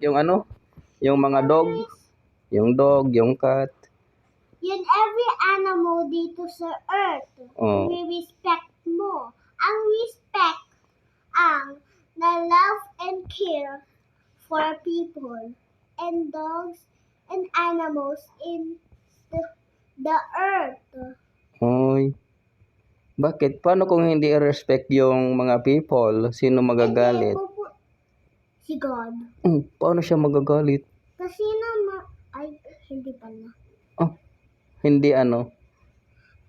Yung ano? Yung mga dog. Yung dog, yung cat. Yun every animal dito sa earth. Oh. We respect mo. Ang respect ang na love and care for people and dogs and animals in the earth. Oy. Bakit? Paano kung hindi i-respect yung mga people? Sino magagalit? Si God. Paano siya magagalit? Kasi ay, hindi pala. Oh, hindi ano?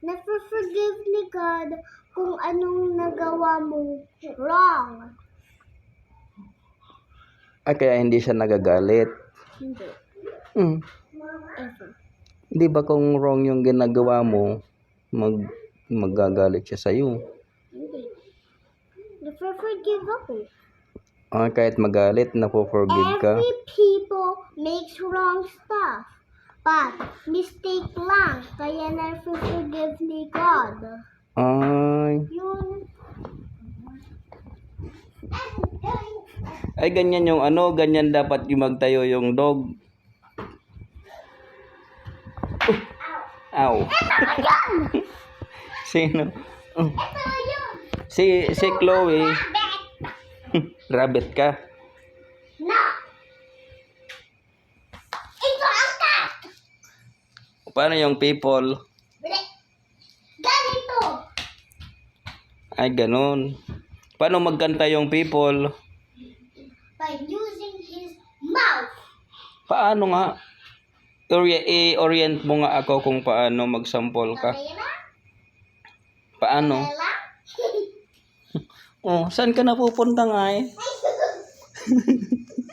Nafe-forgive ni God kung anong nagawa mo wrong. Kaya hindi siya nagagalit. Hindi. Ever. Di ba kung wrong yung ginagawa mo, magagalit siya sa'yo? Hindi. Nafe-forgive ako. Kahit magalit, napo-forgive ka? Every people makes wrong stuff. But mistake lang. Kaya nafe-forgive ni God. Yun. Ay, ganyan yung ano, ganyan dapat yung magtayo yung dog. Ow. Sino? Ito yun. Si Chloe. Rabbit. Rabbit ka? No. Ito ang cat. Paano yung people? Ganito. Ay, ganun. Paano magkanta yung people? By using his mouth. Paano nga? I-orient mo nga ako kung paano mag-sample ka. Paano? Oh, saan ka napupunta nga eh?